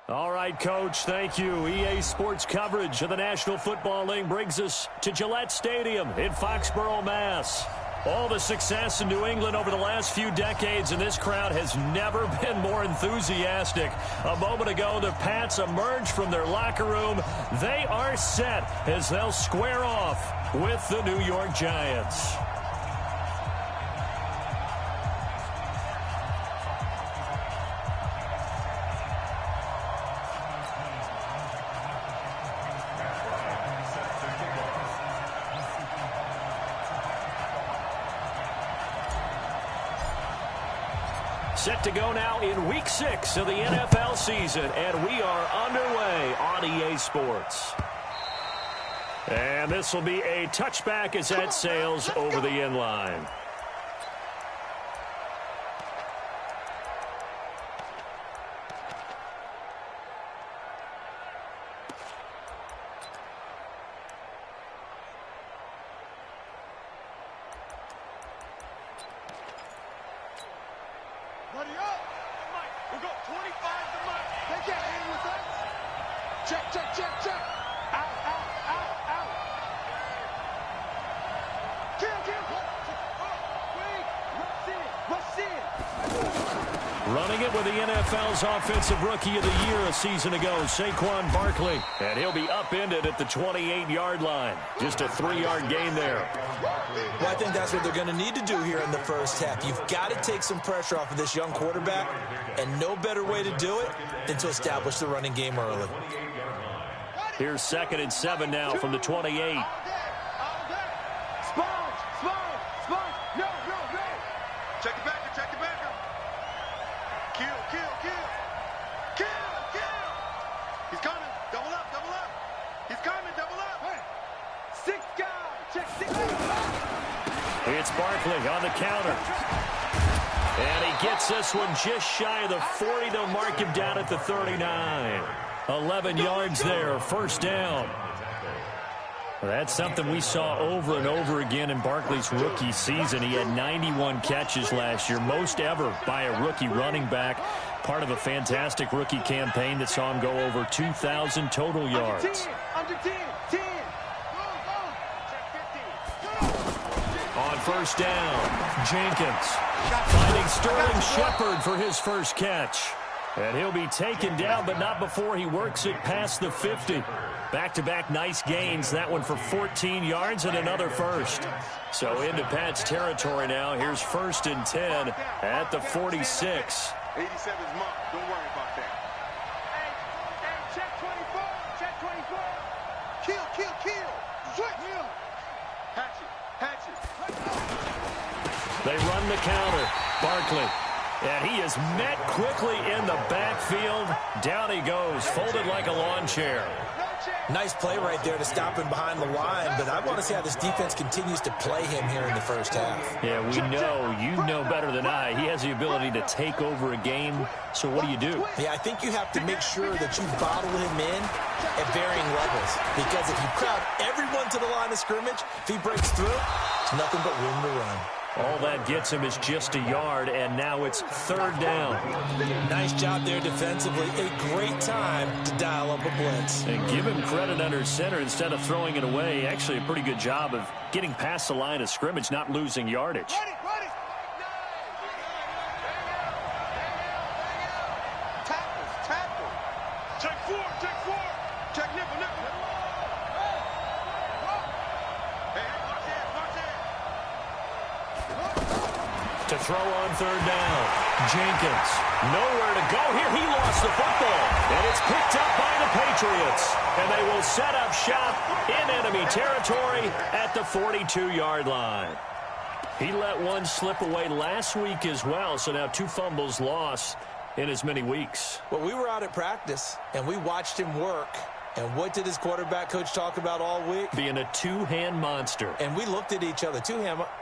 All right, Coach, thank you. EA Sports coverage of the National Football League brings us to Gillette Stadium in Foxborough, Mass. All the success in New England over the last few decades, and this crowd has never been more enthusiastic. A moment ago, the Pats emerged from their locker room. They are set as they'll square off with the New York Giants. Set to go now in Week 6 of the NFL season, and we are underway on EA Sports. And this will be a touchback as that sails over the end line. Running it with the NFL's Offensive Rookie of the Year a season ago, Saquon Barkley. And he'll be upended at the 28-yard line. Just a 3-yard gain there. Well, I think that's what they're going to need to do here in the first half. You've got to take some pressure off of this young quarterback, and no better way to do it than to establish the running game early. Here's 2nd and 7 now from the 28. It's Barkley on the counter. And he gets this one just shy of the 40. They'll mark him down at the 39. 11 yards there, first down. Well, that's something we saw over and over again in Barkley's rookie season. He had 91 catches last year, most ever by a rookie running back. Part of a fantastic rookie campaign that saw him go over 2,000 total yards. Under 10. On first down, Jenkins finding Sterling Shepard for his first catch. And he'll be taken down, but not before he works it past the 50. Back-to-back nice gains, that one for 14 yards and another first. So into Pat's territory now. Here's 1st and 10 at the 46. 87's mark. Don't worry about that. Hey, check 24. Check 24. Kill. Switch. Hatchet. They run the counter. Barkley. And he is met quickly in the backfield. Down he goes, folded like a lawn chair. Nice play right there to stop him behind the line, but I want to see how this defense continues to play him here in the first half. Yeah, we know, you know better than I, he has the ability to take over a game. So what do? Yeah, I think you have to make sure that you bottle him in at varying levels, because if you crowd everyone to the line of scrimmage, if he breaks through, it's nothing but room to run. All that gets him is just a yard, and now it's 3rd down. Nice job there defensively. A great time to dial up a blitz. And give him credit under center instead of throwing it away. Actually, a pretty good job of getting past the line of scrimmage, not losing yardage. Tackle. Check 4. Check nickel. Hey, watch that. To throw on 3rd down. Jenkins, nowhere to go here. He lost the football, and it's picked up by the Patriots. And they will set up shop in enemy territory at the 42-yard line. He let one slip away last week as well, so now 2 fumbles lost in as many weeks. Well, we were out at practice, and we watched him work. And what did his quarterback coach talk about all week? Being a two-hand monster. And we looked at each other.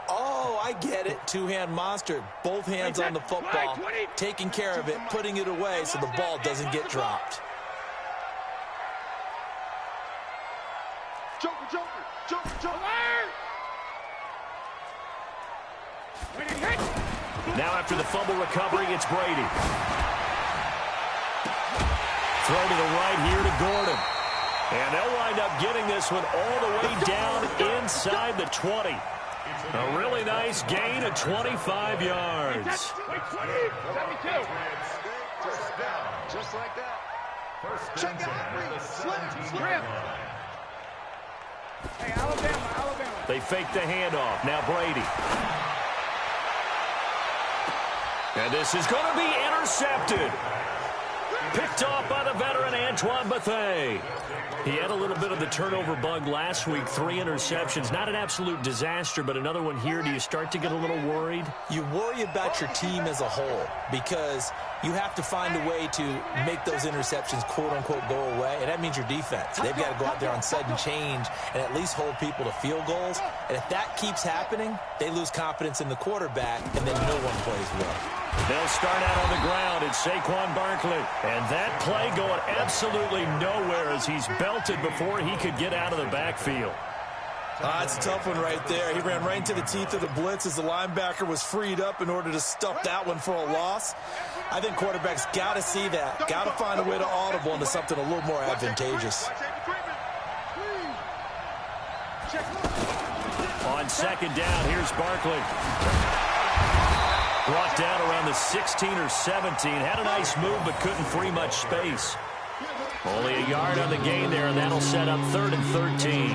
Oh, I get it. Two-hand monster. Both hands on the football, taking care of it, putting it away so the ball doesn't get dropped. Joker. Now after the fumble recovery, it's Brady. Throw to the right here to Gordon. And they'll wind up getting this one all the way down inside the 20. A really nice gain of 25 yards. Just like that. Check out. Slam. Hey, Alabama. They fake the handoff. Now Brady. And this is going to be intercepted. Picked off by the veteran Antoine Bethea. He had a little bit of the turnover bug last week. 3 interceptions. Not an absolute disaster, but another one here. Do you start to get a little worried? You worry about your team as a whole because you have to find a way to make those interceptions, quote-unquote, go away, and that means your defense. They've got to go out there on sudden change and at least hold people to field goals. And if that keeps happening, they lose confidence in the quarterback, and then no one plays well. They'll start out on the ground. It's Saquon Barkley. And that play going absolutely nowhere as he's belted before he could get out of the backfield. It's a tough one right there. He ran right into the teeth of the blitz as the linebacker was freed up in order to stuff that one for a loss. I think quarterbacks got to see that. Got to find a way to audible into something a little more advantageous. On second down, here's Barkley. Brought down around the 16 or 17. Had a nice move, but couldn't free much space. Only a yard on the gain there, and that'll set up 3rd and 13.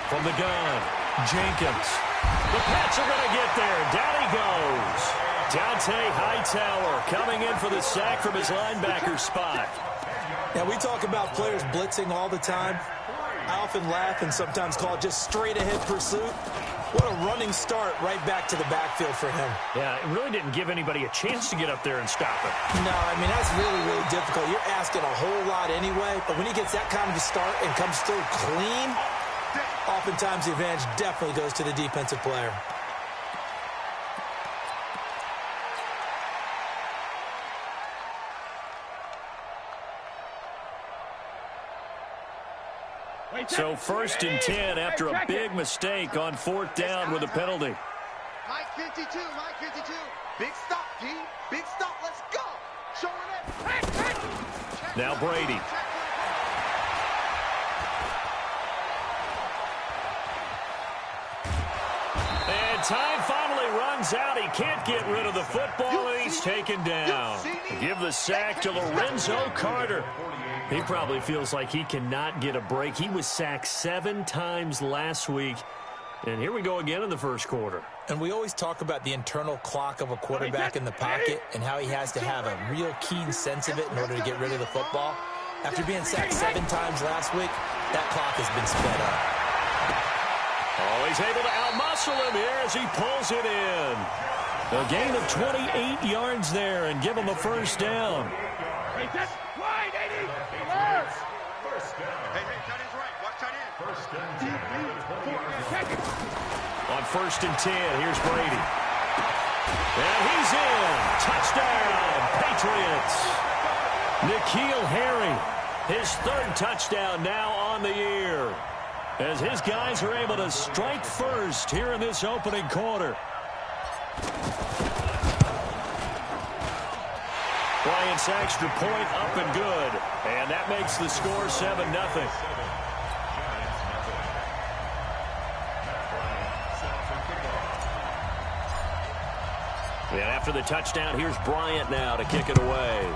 From the gun, Jenkins. The Pats are going to get there. Down he goes. Dante Hightower coming in for the sack from his linebacker spot. Now, we talk about players blitzing all the time. I often laugh and sometimes call it just straight-ahead pursuit. What a running start right back to the backfield for him. Yeah, it really didn't give anybody a chance to get up there and stop it. No, I mean, that's really, really difficult. You're asking a whole lot anyway, but when he gets that kind of a start and comes through clean, oftentimes the advantage definitely goes to the defensive player. So 1st and 10 after a big mistake on 4th down with a penalty. Mike 52. Big stop, D. Big stop. Let's go. Showing it. Now Brady. And time finally runs out. He can't get rid of the football, and he's taken down. Give the sack to Lorenzo Carter. He probably feels like he cannot get a break. He was sacked 7 times last week. And here we go again in the first quarter. And we always talk about the internal clock of a quarterback in the pocket and how he has to have a real keen sense of it in order to get rid of the football. After being sacked 7 times last week, that clock has been sped up. Oh, he's able to outmuscle him here as he pulls it in. A gain of 28 yards there and give him a first down. Hey, that's wide, 80. Hey, tight end's right. Watch tight end. On 1st and 10, here's Brady. And he's in. Touchdown, Patriots. N'Keal Harry, his 3rd touchdown now on the year, as his guys are able to strike first here in this opening quarter. Bryant's extra point up and good. And that makes the score 7-0. And after the touchdown, here's Bryant now to kick it away.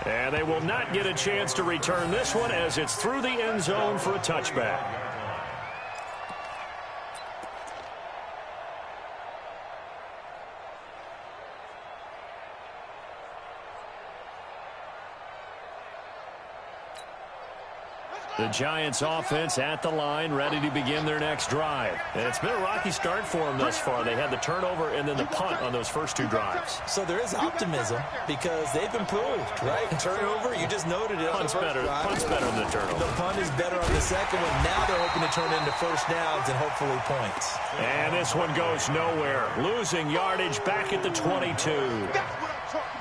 And they will not get a chance to return this one as it's through the end zone for a touchback. The Giants offense at the line, ready to begin their next drive. And it's been a rocky start for them thus far. They had the turnover and then the punt on those first two drives. So there is optimism because they've improved, right? Turnover, you just noted it. Punt's better than the turnover. The punt is better on the second one. Now they're hoping to turn into first downs and hopefully points. And this one goes nowhere. Losing yardage back at the 22.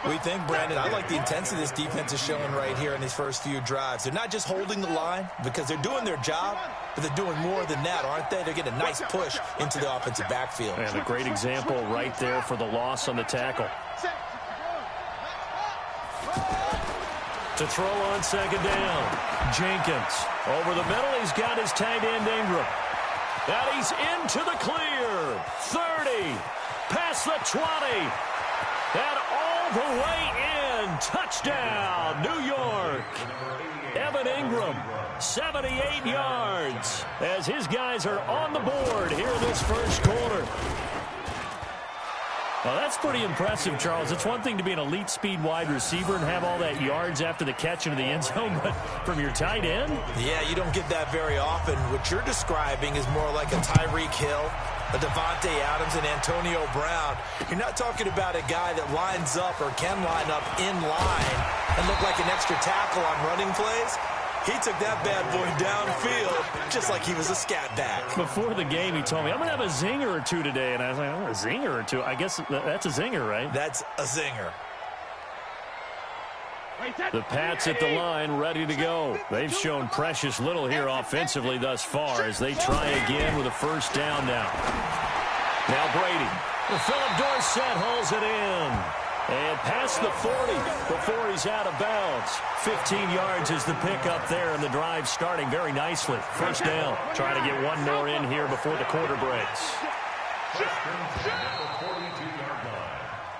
We think, Brandon, I like the intensity this defense is showing right here in these first few drives. They're not just holding the line because they're doing their job, but they're doing more than that, aren't they? They're getting a nice push into the offensive backfield. And a great example right there for the loss on the tackle. To throw on second down. Jenkins over the middle. He's got his tight end Ingram. And he's into the clear. 30. Past the 20. And all the way in. Touchdown, New York. Evan Ingram, 78 yards, as his guys are on the board here in this first quarter. Well, that's pretty impressive, Charles. It's one thing to be an elite speed wide receiver and have all that yards after the catch into the end zone, but from your tight end? Yeah, you don't get that very often. What you're describing is more like a Tyreek Hill, a Devontae Adams, and Antonio Brown. You're not talking about a guy that lines up or can line up in line and look like an extra tackle on running plays. He took that bad boy downfield just like he was a scat back. Before the game, he told me, I'm going to have a zinger or two today. And I was like, oh, a zinger or two? I guess that's a zinger, right? That's a zinger. The Pats at the line, ready to go. They've shown precious little here offensively thus far as they try again with a first down now. Now Brady. Philip Dorsett hauls it in. And past the 40 before he's out of bounds. 15 yards is the pickup there, and the drive starting very nicely. First down. Trying to get one more in here before the quarter breaks.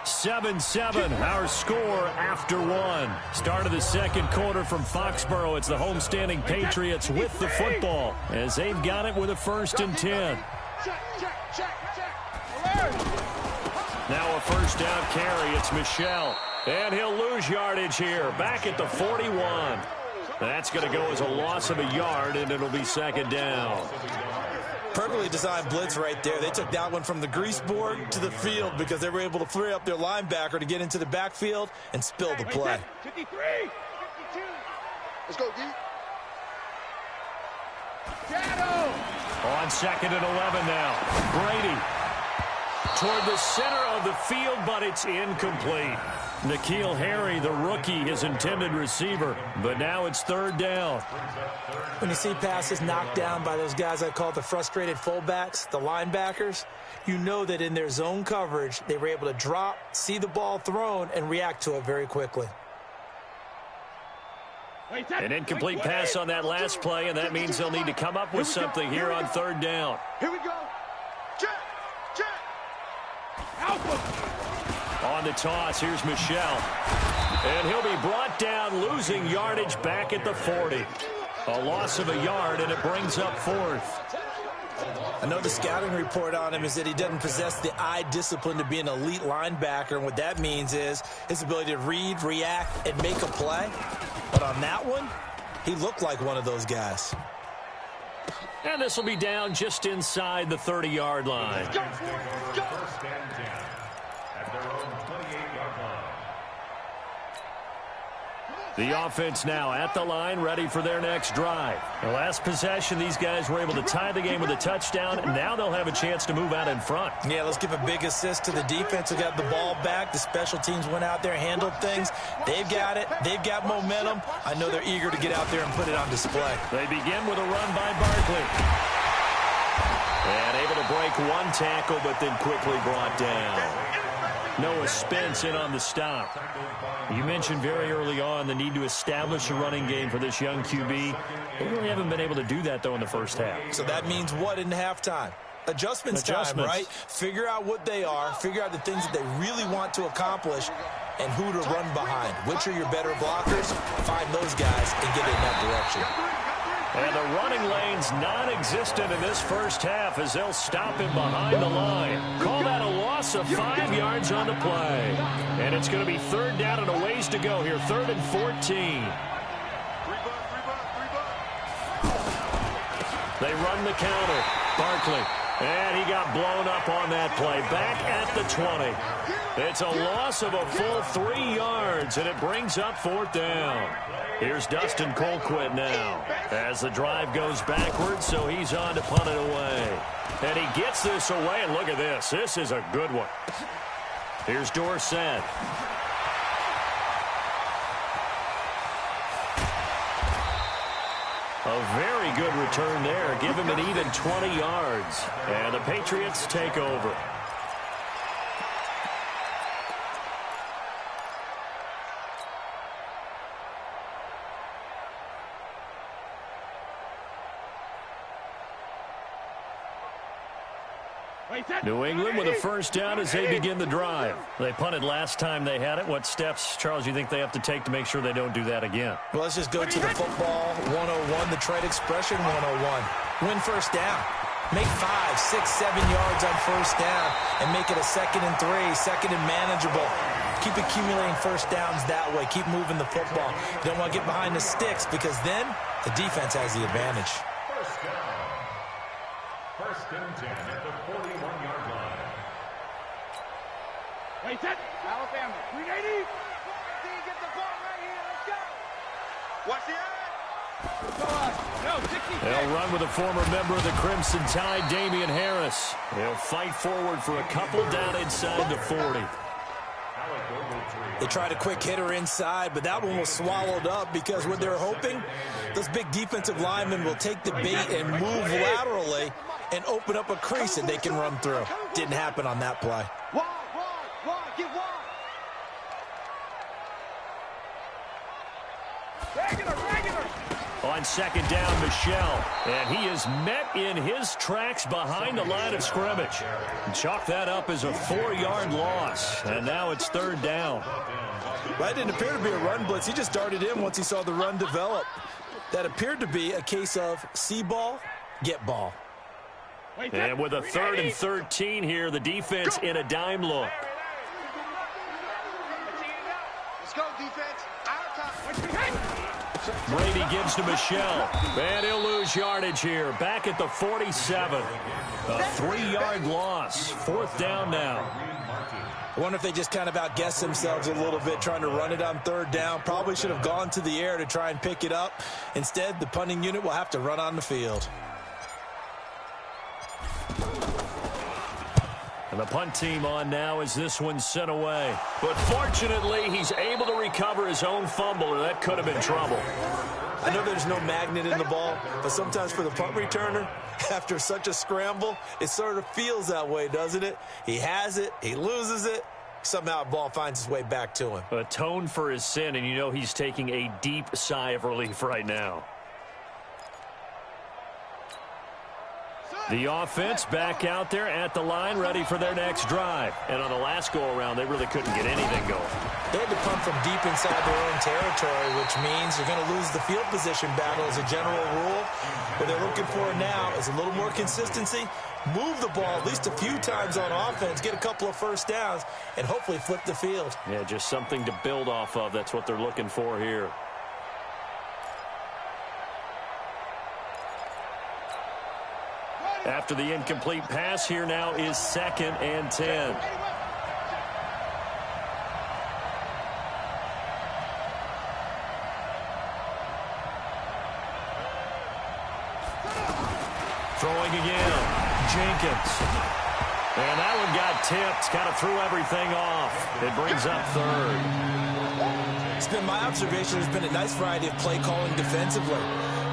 7-7, our score after one. Start of the second quarter from Foxborough. It's the homestanding Patriots with the football as they've got it with a 1st and 10. Now a first down carry. It's Michel. And he'll lose yardage here. Back at the 41. That's going to go as a loss of a yard, and it'll be second down. Perfectly designed blitz right there. They took that one from the grease board to the field because they were able to free up their linebacker to get into the backfield and spill the play. 53. 52. Let's go, D. On 2nd and 11 now. Brady toward the center of the field, but it's incomplete. N'Keal Harry, the rookie, his intended receiver, but now it's 3rd down. When you see passes knocked down by those guys I call the frustrated fullbacks, the linebackers, you know that in their zone coverage, they were able to drop, see the ball thrown, and react to it very quickly. An incomplete pass on that last play, and that means they'll need to come up with something here on 3rd down. Here we go. Check. On the toss, here's Michel. And he'll be brought down, losing yardage back at the 40. A loss of a yard, and it brings up 4th. I know the scouting report on him is that he doesn't possess the eye discipline to be an elite linebacker, and what that means is his ability to read, react, and make a play. But on that one, he looked like one of those guys. And this will be down just inside the 30-yard line. Go for it. Go. The offense now at the line, ready for their next drive. The last possession, these guys were able to tie the game with a touchdown, and now they'll have a chance to move out in front. Yeah, let's give a big assist to the defense who got the ball back. The special teams went out there, handled things. They've got it. They've got momentum. I know they're eager to get out there and put it on display. They begin with a run by Barkley. And able to break one tackle, but then quickly brought down. Noah Spence in on the stop. You mentioned very early on the need to establish a running game for this young QB. They really haven't been able to do that, though, in the first half. So that means what in halftime? Adjustments time, right? Figure out what they are, figure out the things that they really want to accomplish, and who to run behind. Which are your better blockers? Find those guys and get in that direction. And the running lane's non-existent in this first half as they'll stop him behind the line. Call that a loss of 5 yards on the play. And it's going to be 3rd down and a ways to go here. 3rd and 14. They run the counter. Barkley. And he got blown up on that play. Back at the 20. It's a loss of a full 3 yards, and it brings up 4th down. Here's Dustin Colquitt now as the drive goes backwards, so he's on to punt it away. And he gets this away, and look at this. This is a good one. Here's Dorsett. A very good return there. Give him an even 20 yards. And the Patriots take over. New England with a first down as they begin the drive. They punted last time they had it. What steps, Charles, you think they have to take to make sure they don't do that again? Well, let's just go to the football 101, the trade expression 101. Win first down. Make 5, 6, 7 yards on first down and make it a 2nd and 3, second and manageable. Keep accumulating first downs that way. Keep moving the football. You don't want to get behind the sticks because then the defense has the advantage. First and 10 at the 41-yard line. Wait, set. Alabama. 380. Get the ball right here. Let's go. Watch the eye. They'll run with a former member of the Crimson Tide, Damian Harris. He'll fight forward for a couple down inside the 40. They tried a quick hitter inside, but that one was swallowed up because what they're hoping, those big defensive linemen will take the bait and move laterally and open up a crease that they can run through. Didn't happen on that play. Wide, get wide. Regular. On second down, Michel. And he is met in his tracks behind the line of scrimmage. Chalk that up as a 4-yard loss. And now it's 3rd down. That didn't appear to be a run blitz. He just darted in once he saw the run develop. That appeared to be a case of see ball, get ball. And with a 3rd and 13 here, the defense in a dime look. Let's go, defense. Our time. Brady gives to Michel. And he'll lose yardage here. Back at the 47. A 3-yard loss. 4th down now. I wonder if they just kind of outguessed themselves a little bit trying to run it on 3rd down. Probably should have gone to the air to try and pick it up. Instead, the punting unit will have to run on the field. And the punt team on now as this one's sent away. But fortunately, he's able to recover his own fumble, or that could have been trouble. I know there's no magnet in the ball, but sometimes for the punt returner, after such a scramble, it sort of feels that way, doesn't it? He has it, he loses it, somehow the ball finds its way back to him. Atoned for his sin, and you know he's taking a deep sigh of relief right now. The offense back out there at the line, ready for their next drive. And on the last go-around, they really couldn't get anything going. They had to punt from deep inside their own territory, which means you're going to lose the field position battle as a general rule. What they're looking for now is a little more consistency, move the ball at least a few times on offense, get a couple of first downs, and hopefully flip the field. Yeah, just something to build off of. That's what they're looking for here. After the incomplete pass, here now is 2nd and 10. Throwing again, Jenkins. And that one got tipped, kind of threw everything off. It brings up 3rd. It's been my observation there's been a nice variety of play calling defensively.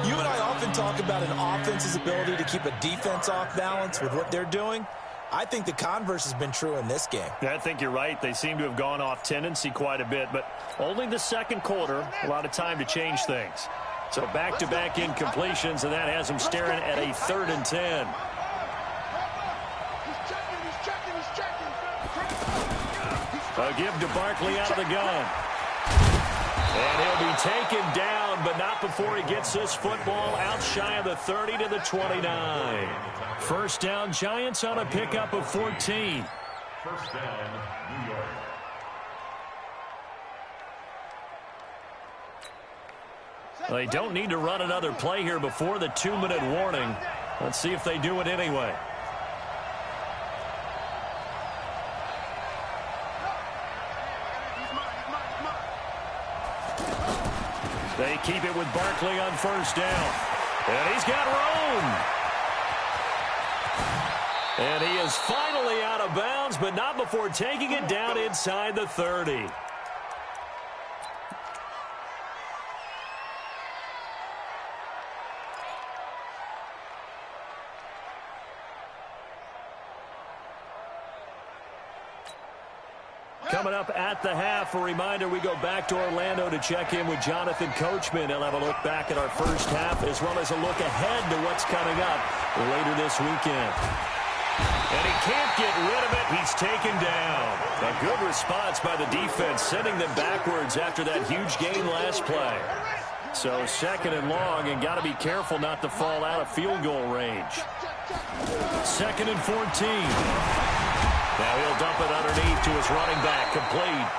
You and I often talk about an offense's ability to keep a defense off balance with what they're doing. I think the converse has been true in this game. I think you're right. They seem to have gone off tendency quite a bit, but only the second quarter, a lot of time to change things. So back-to-back incompletions, and that has them staring at a 3rd and 10. A give to Barkley out of the gun. And he'll be taken down, but not before he gets this football out shy of the 30 to the 29. First down, Giants on a pickup of 14. First down, New York. They don't need to run another play here before the 2-minute warning. Let's see if they do it anyway. They keep it with Barkley on first down. And he's got room. And he is finally out of bounds, but not before taking it down inside the 30. Coming up at the half, a reminder, we go back to Orlando to check in with Jonathan Coachman. He'll have a look back at our first half as well as a look ahead to what's coming up later this weekend. And he can't get rid of it. He's taken down. A good response by the defense, sending them backwards after that huge gain last play. So 2nd and long, and got to be careful not to fall out of field goal range. 2nd and 14. Now he'll dump it underneath to his running back. Complete.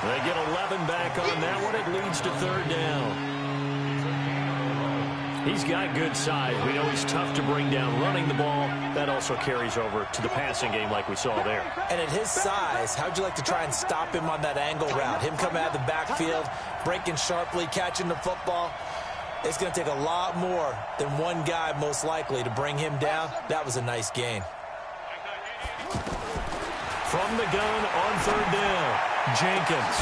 They get 11 back on that one. It leads to 3rd down. He's got good size. We know he's tough to bring down running the ball. That also carries over to the passing game like we saw there. And at his size, how'd you like to try and stop him on that angle route? Him coming out of the backfield, breaking sharply, catching the football. It's going to take a lot more than one guy most likely to bring him down. That was a nice gain. From the gun on 3rd down, Jenkins.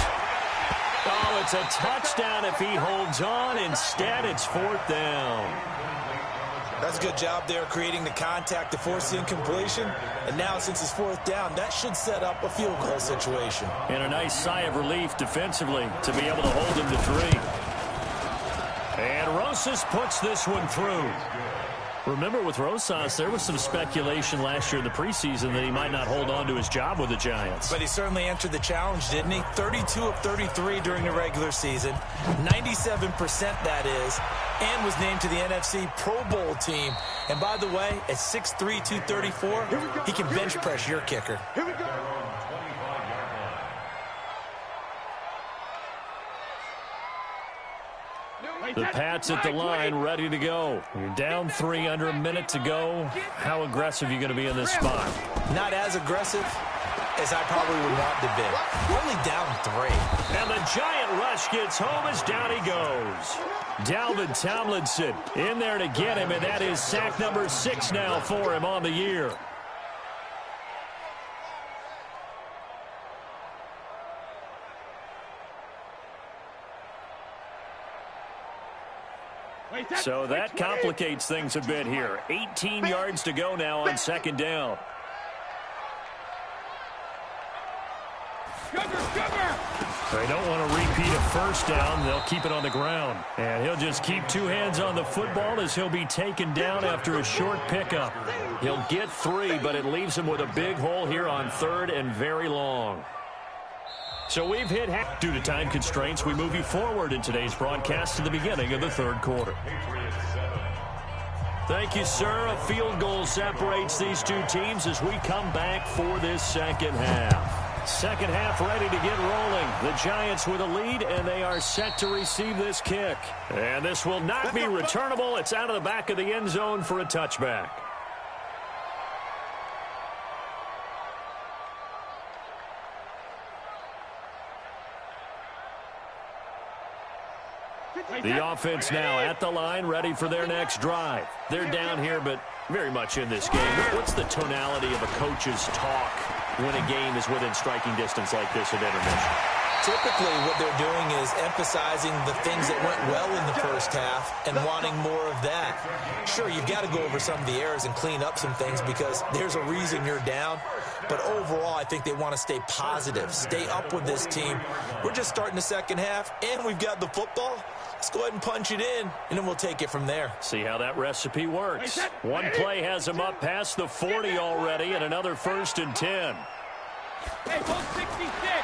Oh, it's a touchdown if he holds on. Instead, it's 4th down. That's a good job there creating the contact to force the incompletion. And now, since it's 4th down, that should set up a field goal situation. And a nice sigh of relief defensively to be able to hold him to 3. And Rosas puts this one through. Remember, with Rosas, there was some speculation last year in the preseason that he might not hold on to his job with the Giants. But he certainly answered the challenge, didn't he? 32 of 33 during the regular season, 97% that is, and was named to the NFC Pro Bowl team. And by the way, at 6'3", 234, he can bench press your kicker. Here we go. The Pats at the line, ready to go. You're down 3, under a minute to go. How aggressive are you going to be in this spot? Not as aggressive as I probably would want to be. Only down 3. And the giant rush gets home as down he goes. Dalvin Tomlinson in there to get him, and that is sack number 6 now for him on the year. So that complicates things a bit here. 18 yards to go now on 2nd down. They don't want to repeat a 1st down. They'll keep it on the ground. And he'll just keep 2 hands on the football as he'll be taken down after a short pickup. He'll get 3, but it leaves him with a big hole here on 3rd and very long. So we've hit half. Due to time constraints, we move you forward in today's broadcast to the beginning of the 3rd quarter. Thank you, sir. A field goal separates these two teams as we come back for this 2nd half. 2nd half ready to get rolling. The Giants with a lead, and they are set to receive this kick. And this will not be returnable. It's out of the back of the end zone for a touchback. The offense now at the line, ready for their next drive. They're down here, but very much in this game. What's the tonality of a coach's talk when a game is within striking distance like this at intermission? Typically, what they're doing is emphasizing the things that went well in the first half and wanting more of that. Sure, you've got to go over some of the errors and clean up some things because there's a reason you're down. But overall, I think they want to stay positive, stay up with this team. We're just starting the 2nd half, and we've got the football. Let's go ahead and punch it in, and then we'll take it from there. See how that recipe works. One play has him up past the 40 already, and another 1st and 10.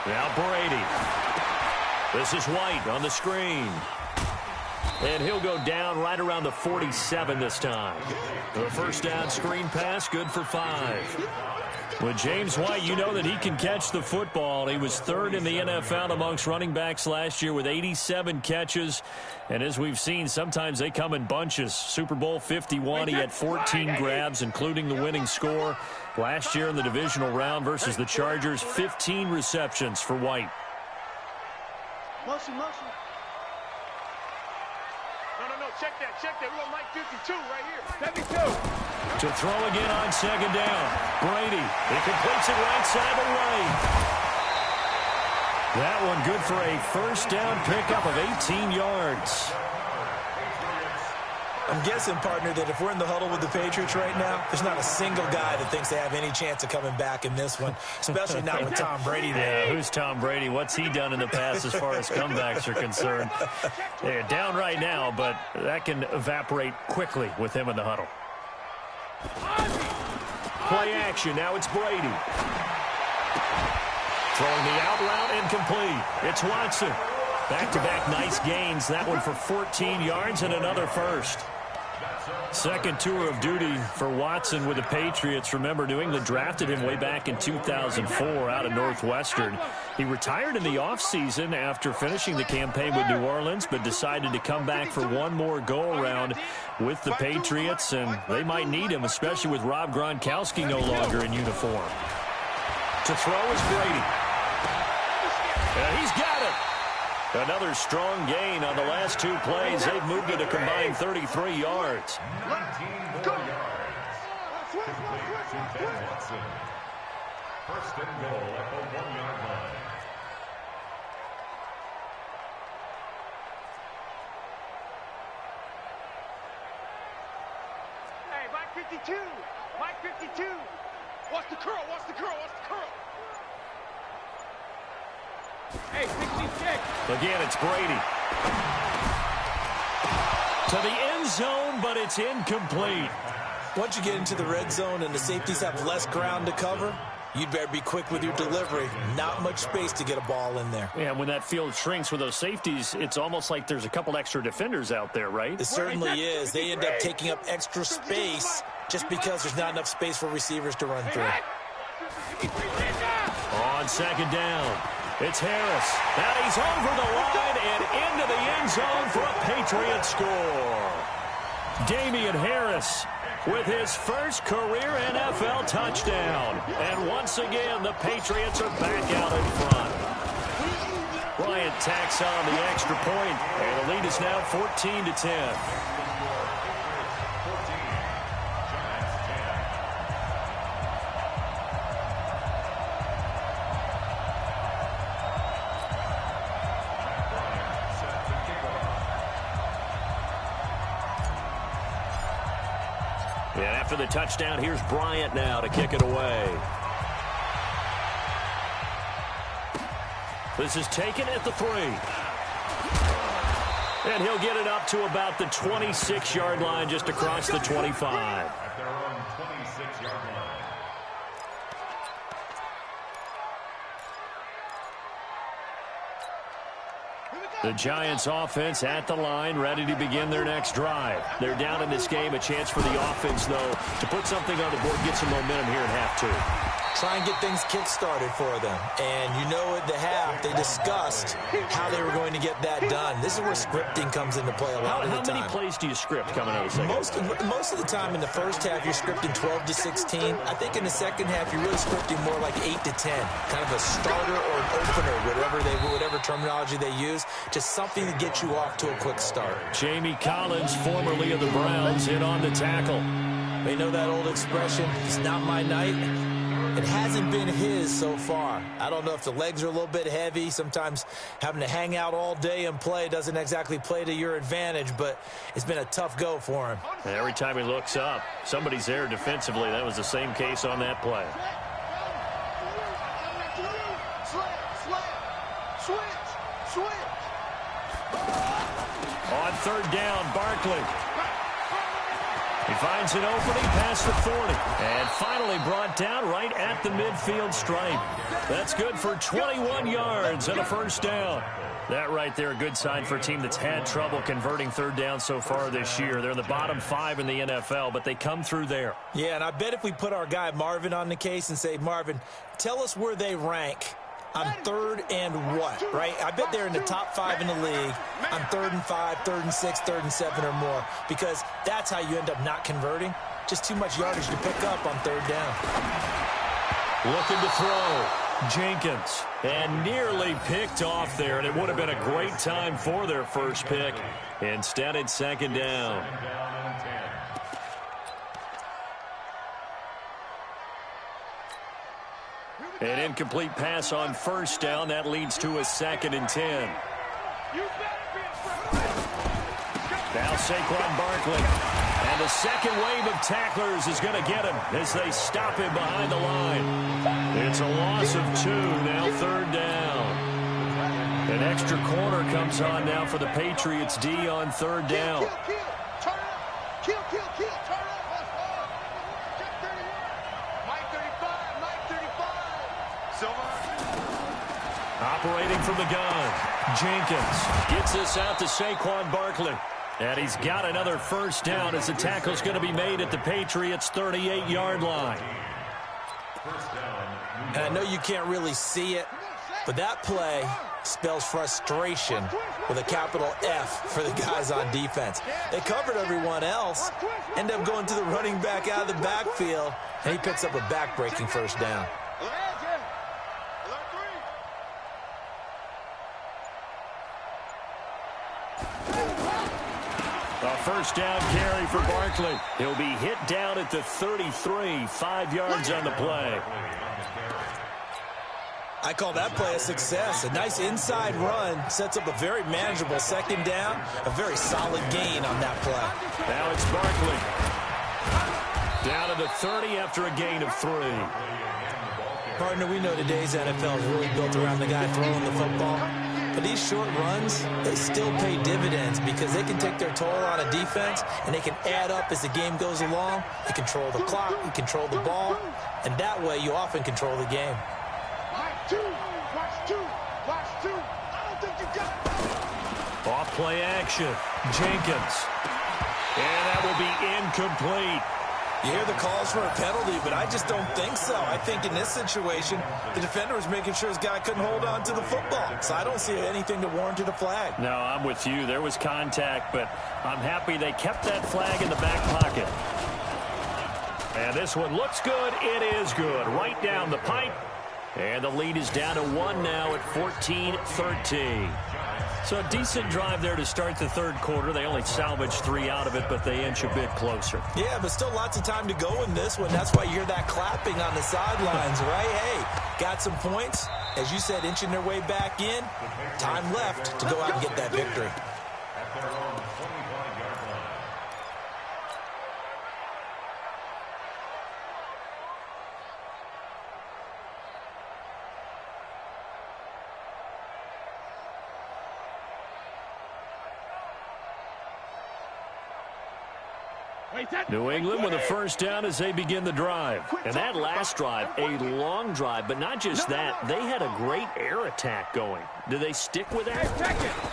Now Brady. This is White on the screen. And he'll go down right around the 47 this time. The first down screen pass, good for 5. With James White, you know that he can catch the football. He was third in the NFL amongst running backs last year with 87 catches. And as we've seen, sometimes they come in bunches. Super Bowl 51, he had 14 grabs, including the winning score. Last year in the divisional round versus the Chargers, 15 receptions for White. Motion. No, check that. We're on Mike 52 right here. 72. To throw again on second down. Brady, he completes it right side of the lane. That one good for a first down pickup of 18 yards. I'm guessing, partner, that if we're in the huddle with the Patriots right now, there's not a single guy that thinks they have any chance of coming back in this one, especially not with Tom Brady there. Yeah, who's Tom Brady? What's he done in the past as far as comebacks are concerned? Yeah, down right now, but that can evaporate quickly with him in the huddle. Play action. Now it's Brady. Throwing the out route incomplete. It's Watson. Back-to-back nice gains. That one for 14 yards and another first. Second tour of duty for Watson with the Patriots. Remember, New England drafted him way back in 2004 out of Northwestern. He retired in the offseason after finishing the campaign with New Orleans, but decided to come back for one more go-around with the Patriots, and they might need him, especially with Rob Gronkowski no longer in uniform. To throw is Brady. And he's got it. Another strong gain on the last two plays. They've moved it a combined 33 yards. 19 more yards. Complete to Ben Watson. First and goal at the 1-yard line. Hey, Mike 52. Mike 52. Watch the curl. Hey, 66. Again, it's Brady. To the end zone, but it's incomplete. Once you get into the red zone and the safeties have less ground to cover, you'd better be quick with your delivery. Not much space to get a ball in there. Yeah, when that field shrinks with those safeties, it's almost like there's a couple extra defenders out there, right? It certainly is. They end up taking up extra space just because there's not enough space for receivers to run through. On second down, it's Harris. And he's over the line and into the end zone for a Patriot score. Damian Harris with his first career NFL touchdown. And once again, the Patriots are back out in front. Bryant tacks on the extra point, and the lead is now 14-10. And after the touchdown, here's Bryant now to kick it away. This is taken at the 3. And he'll get it up to about the 26-yard line, just across the 25. At their own 26-yard line. The Giants offense at the line, ready to begin their next drive. They're down in this game. A chance for the offense, though, to put something on the board, get some momentum here at half 2. Try and get things kick-started for them. And you know at the half, they discussed how they were going to get that done. This is where scripting comes into play a lot of the time. How many plays do you script coming out of the second? Most of the time in the first half, you're scripting 12 to 16. I think in the second half, you're really scripting more like 8 to 10. Kind of a starter or an opener, whatever terminology they use. Just something to get you off to a quick start. Jamie Collins, formerly of the Browns, hit on the tackle. They know that old expression, it's not my night. It hasn't been his so far. I don't know if the legs are a little bit heavy. Sometimes having to hang out all day and play doesn't exactly play to your advantage, but it's been a tough go for him. And every time he looks up, somebody's there defensively. That was the same case on that play. Switch. On third down, Barkley. He finds an opening past the 40. And finally brought down right at the midfield stripe. That's good for 21 yards and a first down. That right there, a good sign for a team that's had trouble converting third down so far this year. They're in the bottom 5 in the NFL, but they come through there. Yeah, and I bet if we put our guy Marvin on the case and say, Marvin, tell us where they rank on 3rd and what, right? I bet they're in the top 5 in the league on 3rd and 5, 3rd and 6, 3rd and 7 or more, because that's how you end up not converting. Just too much yardage to pick up on 3rd down. Looking to throw. Jenkins. And nearly picked off there, and it would have been a great time for their first pick. Instead, it's 2nd down. An incomplete pass on 1st down. That leads to a 2nd and 10. Now Saquon Barkley. And the second wave of tacklers is going to get him as they stop him behind the line. It's a loss of 2, now 3rd down. An extra corner comes on now for the Patriots D on 3rd down. Kill, turn up, check 31. Mike 35, Silver. Operating from the gun, Jenkins gets this out to Saquon Barkley. And he's got another 1st down as the tackle's going to be made at the Patriots' 38-yard line. And I know you can't really see it, but that play spells frustration with a capital F for the guys on defense. They covered everyone else, end up going to the running back out of the backfield, and he picks up a back-breaking 1st down. A 1st down carry for Barkley. He'll be hit down at the 33, 5 yards on the play. I call that play a success. A nice inside run sets up a very manageable 2nd down, a very solid gain on that play. Now it's Barkley. Down to the 30 after a gain of 3. Partner, we know today's NFL is really built around the guy throwing the football. But these short runs, they still pay dividends because they can take their toll on a defense and they can add up as the game goes along. You control the clock, you control the ball, and that way you often control the game. Off play action, Jenkins. And that will be incomplete. You hear the calls for a penalty, but I just don't think so. I think in this situation, the defender was making sure his guy couldn't hold on to the football. So I don't see anything to warrant a flag. No, I'm with you. There was contact, but I'm happy they kept that flag in the back pocket. And this one looks good. It is good. Right down the pipe. And the lead is down to 1 now at 14-13. So a decent drive there to start the 3rd quarter. They only salvaged 3 out of it, but they inch a bit closer. Yeah, but still lots of time to go in this one. That's why you hear that clapping on the sidelines, right? Hey, got some points. As you said, inching their way back in. Time left to go out and get that victory. New England with a 1st down as they begin the drive. And that last drive, a long drive, but not just that, they had a great air attack going. Do they stick with that?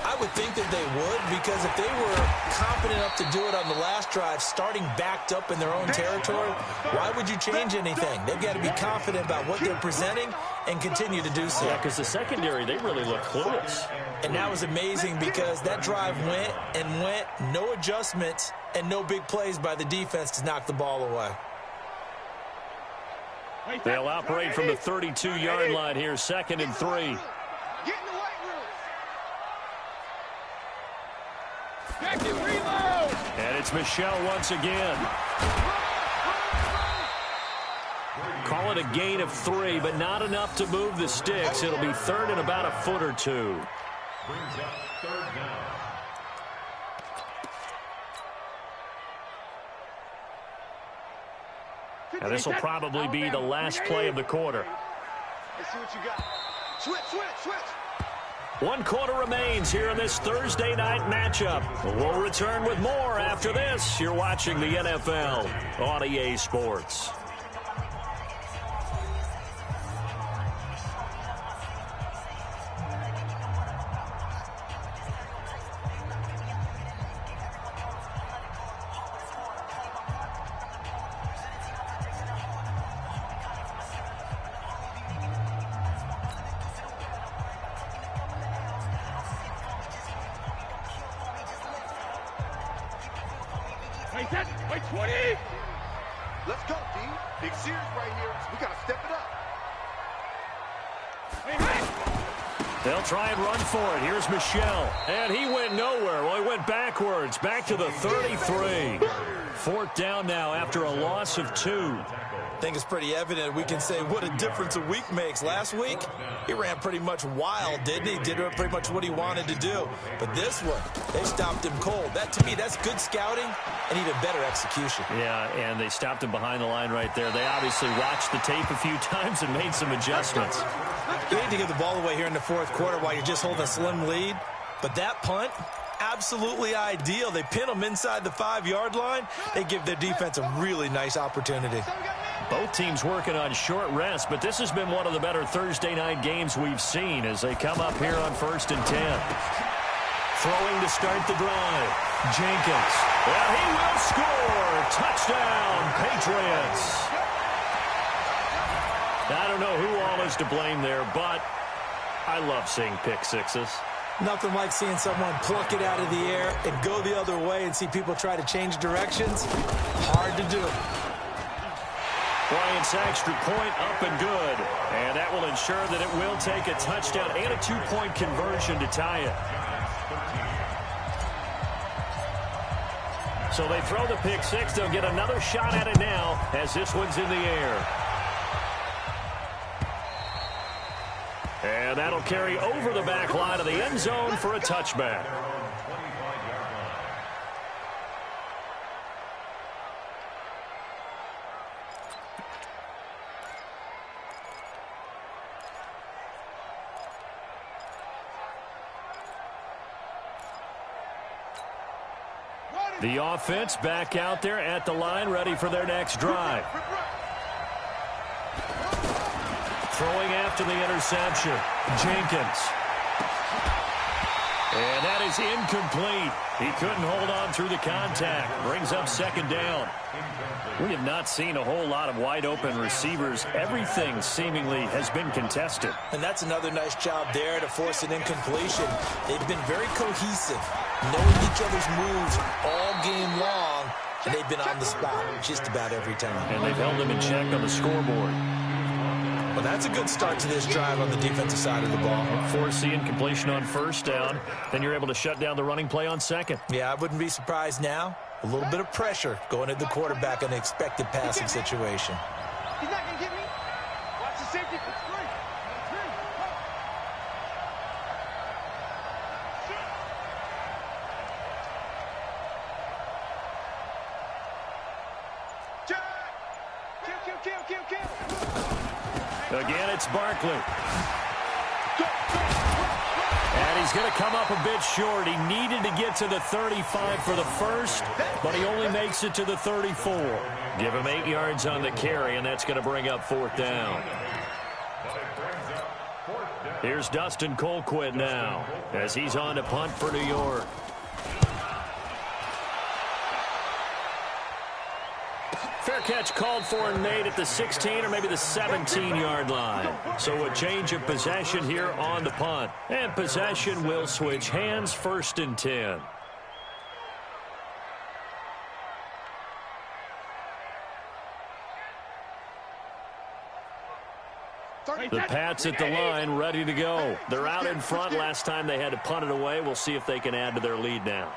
I would think that they would, because if they were confident enough to do it on the last drive, starting backed up in their own territory, why would you change anything? They've got to be confident about what they're presenting and continue to do so. Yeah, because the secondary, they really look clueless. And that was amazing because that drive went and went, no adjustments, and no big plays by the defense to knock the ball away. They'll operate from the 32-yard line here, 2nd and 3. Get in the weight room. And it's Michelle once again. Call it a gain of 3, but not enough to move the sticks. It'll be 3rd and about a foot or 2. Brings up 3rd down. And this will probably be the last play of the quarter. Let's see what you got. Switch. 1 quarter remains here in this Thursday night matchup. We'll return with more after this. You're watching the NFL on EA Sports. Let's go, D. Big series right here. We got to step it up. They'll try and run for it. Here's Michelle. And he went nowhere. Well, he went backwards. Back to the 33. Fourth down now after a loss of 2. I think it's pretty evident. We can say what a difference a week makes. Last week, he ran pretty much wild, didn't he? Did pretty much what he wanted to do. But this one, they stopped him cold. That, to me, that's good scouting and even better execution. Yeah, and they stopped him behind the line right there. They obviously watched the tape a few times and made some adjustments. You need to give the ball away here in the fourth quarter while you're just holding a slim lead. But that punt, absolutely ideal. They pin them inside the 5-yard line. They give their defense a really nice opportunity. Both teams working on short rest, but this has been one of the better Thursday night games we've seen as they come up here on 1st and 10. Throwing to start the drive. Jenkins. And he will score. Touchdown, Patriots. I don't know who all is to blame there, but I love seeing pick sixes. Nothing like seeing someone pluck it out of the air and go the other way and see people try to change directions. Hard to do. Bryant's extra point up and good. And that will ensure that it will take a touchdown and a 2-point conversion to tie it. So they throw the pick six. They'll get another shot at it now as this one's in the air. And that'll carry over the back line of the end zone for a touchback. The offense back out there at the line, ready for their next drive. Throwing after the interception. Jenkins. And that is incomplete. He couldn't hold on through the contact. Brings up 2nd down. We have not seen a whole lot of wide-open receivers. Everything seemingly has been contested. And that's another nice job there to force an incompletion. They've been very cohesive, knowing each other's moves all game long, and they've been on the spot just about every time. And they've held them in check on the scoreboard. Well, that's a good start to this drive on the defensive side of the ball. Force the incompletion on 1st down. Then you're able to shut down the running play on 2nd. Yeah, I wouldn't be surprised now. A little bit of pressure going at the quarterback in an expected passing situation. He's not going to get me. Watch the safety. Again, it's Barkley. And he's going to come up a bit short. He needed to get to the 35 for the first, but he only makes it to the 34. Give him 8 yards on the carry, and that's going to bring up 4th down. Here's Dustin Colquitt now as he's on to punt for New York. Fair catch called for and made at the 16 or maybe the 17-yard line. So a change of possession here on the punt. And possession will switch hands, 1st and 10. The Pats at the line, ready to go. They're out in front. Last time they had to punt it away. We'll see if they can add to their lead now.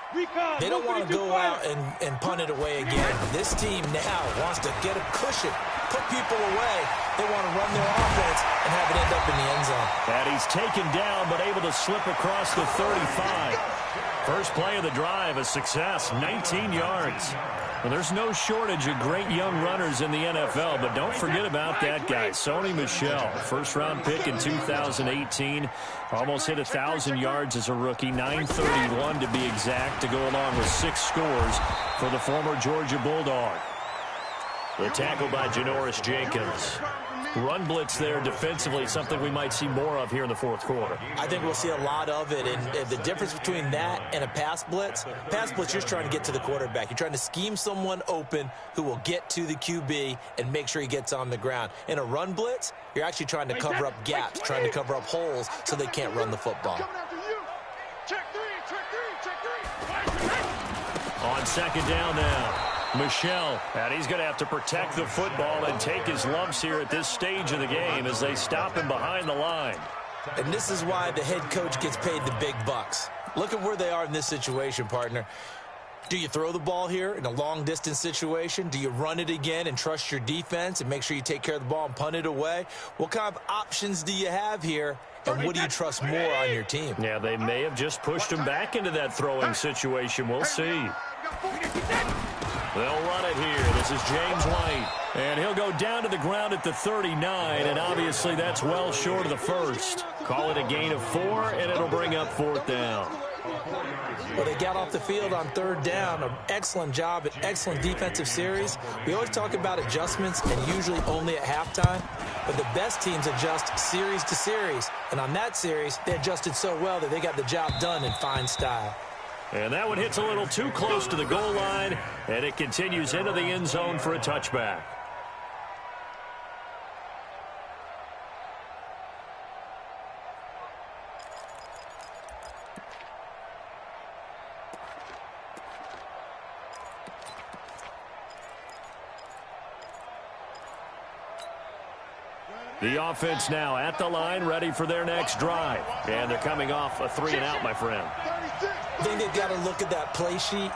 They don't want to go out and punt it away again. This team now wants to get a cushion, put people away. They want to run their offense and have it end up in the end zone. And he's taken down but able to slip across the 35. First play of the drive, a success, 19 yards. Well, there's no shortage of great young runners in the NFL, but don't forget about that guy, Sony Michel. First-round pick in 2018. Almost hit 1,000 yards as a rookie, 931 to be exact, to go along with 6 scores for the former Georgia Bulldog. The tackle by Janoris Jenkins. Run blitz there defensively, something we might see more of here in the fourth quarter. I think we'll see a lot of it, and the difference between that and a pass blitz, you're just trying to get to the quarterback. You're trying to scheme someone open who will get to the QB and make sure he gets on the ground. In a run blitz, you're actually trying to cover up gaps, trying to cover up holes so they can't run the football. On 2nd down now. Michelle, and he's going to have to protect the football and take his lumps here at this stage of the game as they stop him behind the line. And this is why the head coach gets paid the big bucks. Look at where they are in this situation, partner. Do you throw the ball here in a long-distance situation? Do you run it again and trust your defense and make sure you take care of the ball and punt it away? What kind of options do you have here, and what do you trust more on your team? Yeah, they may have just pushed him back into that throwing situation. We'll see. They'll run it here. This is James White. And he'll go down to the ground at the 39, and obviously that's well short of the first. Call it a gain of 4, and it'll bring up 4th down. Well, they got off the field on 3rd down. An excellent job, an excellent defensive series. We always talk about adjustments, and usually only at halftime. But the best teams adjust series to series. And on that series, they adjusted so well that they got the job done in fine style. And that one hits a little too close to the goal line, and it continues into the end zone for a touchback. The offense now at the line, ready for their next drive. And they're coming off a 3-and-out, my friend. I think they've got to look at that play sheet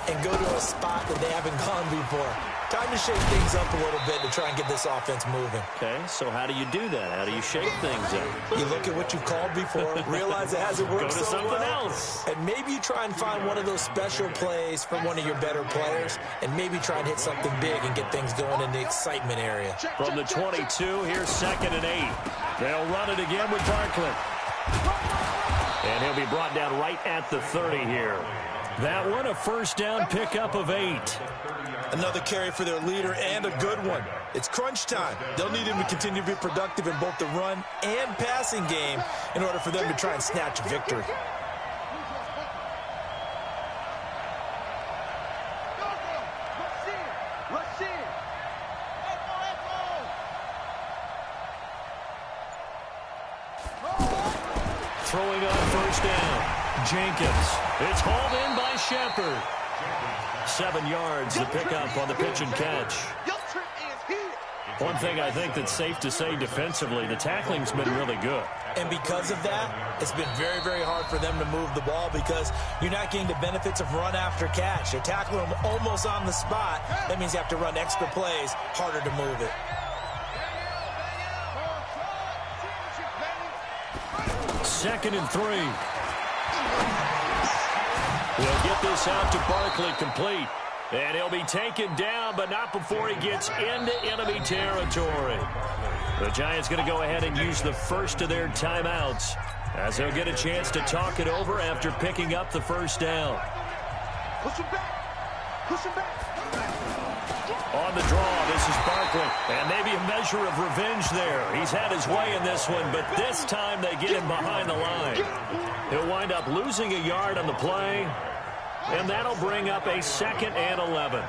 and go to a spot that they haven't gone before. Time to shake things up a little bit to try and get this offense moving. Okay, so how do you do that? How do you shake things up? You look at what you've called before, realize it hasn't worked Go to so something well, else. and maybe you try and find one of those special plays from one of your better players, and maybe try and hit something big and get things going in the excitement area. From the 22, here's 2nd and 8. They'll run it again with Barkley. And he'll be brought down right at the 30 here. That one, a 1st down pickup of 8. Another carry for their leader, and a good one. It's crunch time. They'll need him to continue to be productive in both the run and passing game in order for them to try and snatch a victory. Throwing on 1st down. Jenkins. It's hauled in by Shepard. 7 yards, the pickup on the pitch and catch. One thing I think that's safe to say defensively, the tackling's been really good. And because of that, it's been very, very hard for them to move the ball because you're not getting the benefits of run after catch. You're tackling them almost on the spot. That means you have to run extra plays, harder to move it. 2nd and 3. He'll get this out to Barkley complete. And he'll be taken down, but not before he gets into enemy territory. The Giants going to go ahead and use the first of their timeouts as he'll get a chance to talk it over after picking up the 1st down. Push him back. Push him back. On the draw, this is Barkley. And maybe a measure of revenge there. He's had his way in this one, but this time they get him behind the line. He'll wind up losing a yard on the play. And that'll bring up a 2nd and 11.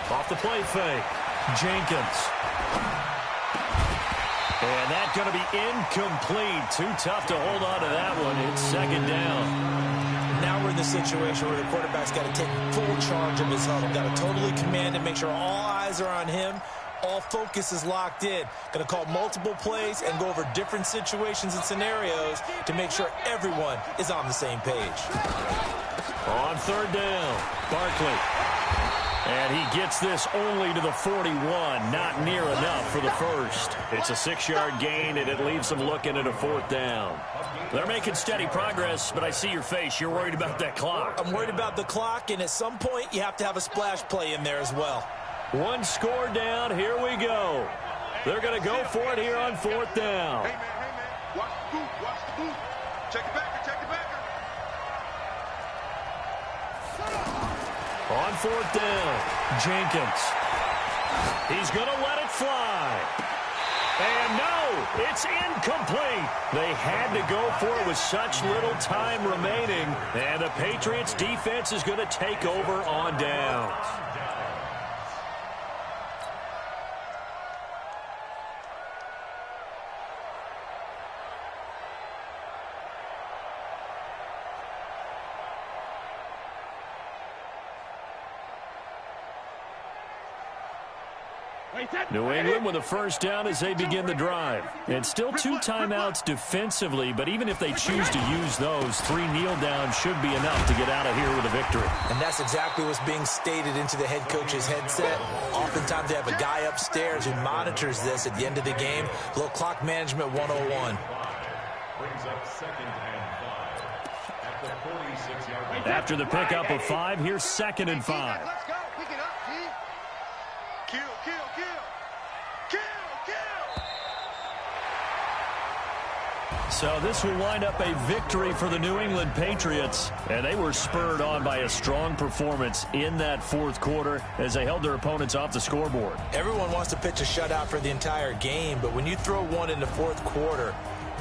Off the play fake. Jenkins. And that's going to be incomplete. Too tough to hold on to that one. It's 2nd down. Now we're in the situation where the quarterback's got to take full charge of his huddle. Got to totally command and make sure all eyes are on him. All focus is locked in. Going to call multiple plays and go over different situations and scenarios to make sure everyone is on the same page. On 3rd down, Barkley. And he gets this only to the 41. Not near enough for the first. It's a 6-yard gain, and it leaves them looking at a 4th down. They're making steady progress, but I see your face. You're worried about that clock. I'm worried about the clock, and at some point you have to have a splash play in there as well. One score down. Here we go. They're going to go for it here on 4th down. Hey, man. Watch the boot. Watch the boot. Check it back. Check it back. On 4th down, Jenkins. He's going to let it fly. And no, it's incomplete. They had to go for it with such little time remaining. And the Patriots defense is going to take over on downs. New England with a first down as they begin the drive. And still 2 timeouts defensively, but even if they choose to use those, 3 kneel downs should be enough to get out of here with a victory. And that's exactly what's being stated into the head coach's headset. Oftentimes they have a guy upstairs who monitors this at the end of the game. A little clock management 101. Brings up 2nd and 5 at the 46-yard line. After the pickup of 5, here's 2nd and 5. Let's go. Pick it up, G. Kill, kill, kill. Kill, kill. So this will wind up a victory for the New England Patriots. And they were spurred on by a strong performance in that 4th quarter as they held their opponents off the scoreboard. Everyone wants to pitch a shutout for the entire game, but when you throw one in the 4th quarter,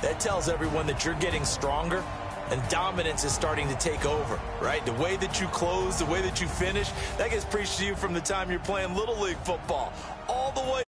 that tells everyone that you're getting stronger and dominance is starting to take over, right? The way that you close, the way that you finish, that gets preached to you from the time you're playing Little League football all the way